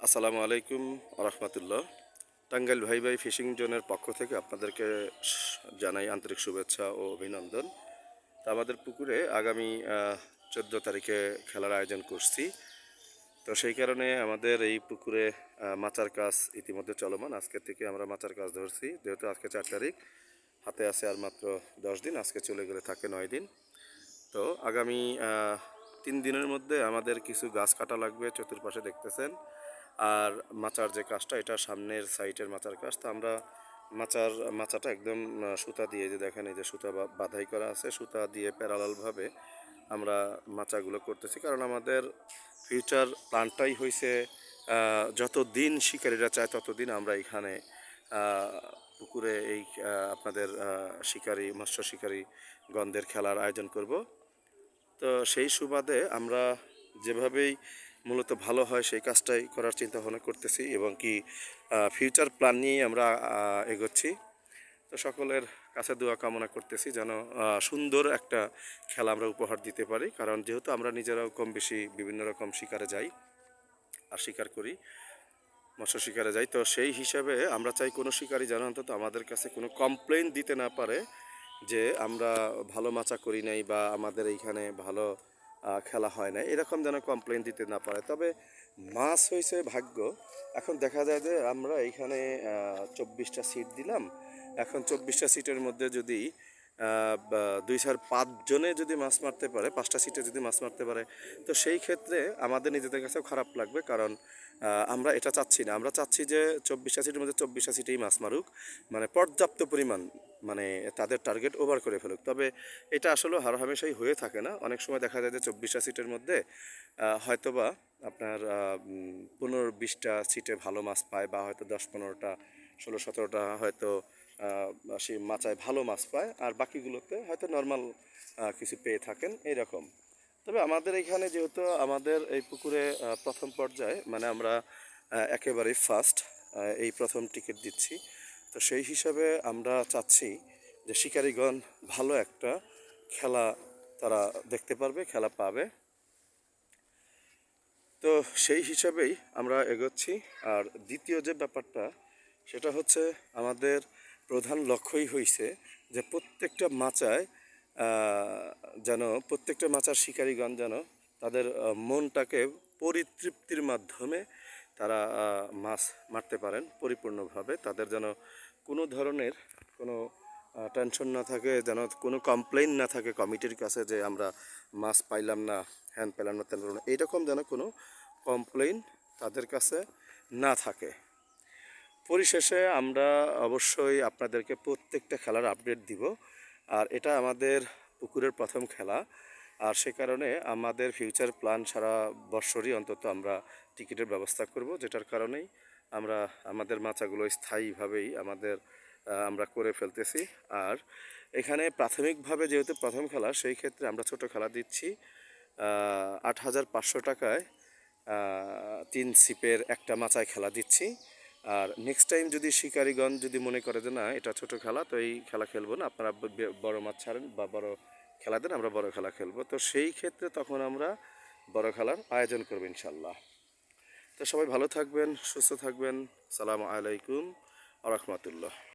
আসসালামু আলাইকুম রহমতুল্লাহ। টাঙ্গাইল ভাই ভাই ফিশিং জোনের পক্ষ থেকে আপনাদেরকে জানাই আন্তরিক শুভেচ্ছা ও অভিনন্দন। তা আমাদের পুকুরে আগামী 14 তারিখে খেলার আয়োজন করছি। তো সেই কারণে আমাদের এই পুকুরে মাচার কাজ ইতিমধ্যে চলমান। আজকে থেকে আমরা মাচার কাজ ধরছি, যেহেতু আজকে 4 তারিখ, হাতে আছে আর মাত্র 10 দিন, আজকে চলে গেলে থাকে 9 দিন। তো আগামী 3 দিনের মধ্যে আমাদের কিছু গাছ কাটা লাগবে, চতুর্পাশে দেখতেছেন। আর মাচার যে কাজটা, এটা সামনের সাইটের মাচার কাজ। তো আমরা মাচাটা একদম সুতা দিয়ে, যে দেখেন এই যে সুতা বাঁধাই করা আছে, সুতা দিয়ে প্যারালালভাবে আমরা মাচাগুলো করতেছি। কারণ আমাদের ফিউচার প্ল্যানটাই হয়েছে যত দিন শিকারীরা চায় ততদিন আমরা এখানে পুকুরে এই আপনাদের মৎস্য শিকারী গণদের খেলার আয়োজন করব। তো সেই সুবাদে আমরা যেভাবেই মূলত ভালো হয় সেই কাজটাই করার চিন্তা ভাবনা করতেছি, এবং কি ফিউচার প্ল্যান নিয়েই আমরা এগোচ্ছি। তো সকলের কাছে দোয়া কামনা করতেছি যেন সুন্দর একটা খেলা আমরা উপহার দিতে পারি। কারণ যেহেতু আমরা নিজেরাও কম বেশি বিভিন্ন রকম শিকারে যাই আর শিকার করি, মৎস্য শিকারে যাই, তো সেই হিসাবে আমরা চাই কোনো শিকারী যেন অন্তত আমাদের কাছে কোনো কমপ্লেইন দিতে না পারে যে আমরা ভালো মাচা করি নাই বা আমাদের এইখানে ভালো খেলা হয় না, এরকম যেন কমপ্লেন দিতে না পারে। তবে মাছ হয়েছে ভাগ্য। এখন দেখা যায় যে আমরা এইখানে 24টা সিট দিলাম। এখন 24টা সিটের মধ্যে যদি 2-4-5 জনে যদি মাছ মারতে পারে, 5টা সিটে যদি মাছ মারতে পারে, তো সেই ক্ষেত্রে আমাদের নিজেদের কাছেও খারাপ লাগবে। কারণ আমরা এটা চাচ্ছি না। আমরা চাচ্ছি যে 24টা সিটের মধ্যে 24টা সিটেই মাছ মারুক, মানে পর্যাপ্ত পরিমাণ, মানে তাদের টার্গেট ওভার করে ফেলুক। তবে এটা আসলে হামেশাই হয়ে থাকে না। অনেক সময় দেখা যায় যে 24টা সিটের মধ্যে হয়তোবা আপনার 15-20টা সিটে ভালো মাছ পায়, বা হয়তো 10-15টা 16-17টা হয়তো সেই মাচায় ভালো মাছ পায়, আর বাকিগুলোতে হয়তো নর্মাল কিছু পেয়ে থাকেন এইরকম। তবে আমাদের এখানে যেহেতু আমাদের এই পুকুরে প্রথম পর্যায়ে, মানে আমরা একেবারেই ফার্স্ট, এই প্রথম টিকিট দিচ্ছি, তো সেই হিসাবে আমরা চাচ্ছি যে শিকারীগণ ভালো একটা খেলা তারা দেখতে পারবে, খেলা পাবে। তো সেই হিসাবেই আমরা এগোচ্ছি। আর দ্বিতীয় যে ব্যাপারটা, সেটা হচ্ছে আমাদের প্রধান লক্ষ্যই হইছে যে প্রত্যেকটা মাচায় যেন প্রত্যেকটা মাচার শিকারীগণ যেন তাদের মনটাকে পরিতৃপ্তির মাধ্যমে তারা মাছ মারতে পারেন পরিপূর্ণভাবে। তাদের যেন কোনো ধরনের কোনো টেনশন না থাকে, যেন কোনো কমপ্লেইন না থাকে কমিটির কাছে যে আমরা মাছ পাইলাম না, হ্যান পেলাম না, তেন পেলাম না, এইরকম যেন কোনো কমপ্লেইন তাদের কাছে না থাকে। পরিশেষে আমরা অবশ্যই আপনাদেরকে প্রত্যেকটা খেলার আপডেট দিব। আর এটা আমাদের পুকুরের প্রথম খেলা, আর সে কারণে আমাদের ফিউচার প্ল্যান সারা বৎসরই অন্তত আমরা টিকিটের ব্যবস্থা করব, যেটার কারণেই আমরা আমাদের মাচাগুলো স্থায়ীভাবেই আমরা করে ফেলতেছি। আর এখানে প্রাথমিকভাবে যেহেতু প্রথম খেলা, সেই ক্ষেত্রে আমরা ছোট খেলা দিচ্ছি 8,500 টাকায় 3 ছিপের একটা মাচায় খেলা দিচ্ছি। আর নেক্সট টাইম যদি শিকারীগণ যদি মনে করে যে না এটা ছোট খেলা, তো এই খেলা খেলবো না, আপনারা বড় মাছ ছাড়েন বা বড় খেলা দেন, আমরা বড় খেলা খেলবো, তো সেই ক্ষেত্রে তখন আমরা বড় খেলার আয়োজন করবো ইনশাল্লাহ। তো সবাই ভালো থাকবেন, সুস্থ থাকবেন। সালামু আলাইকুম আ রহমতুল্লাহ।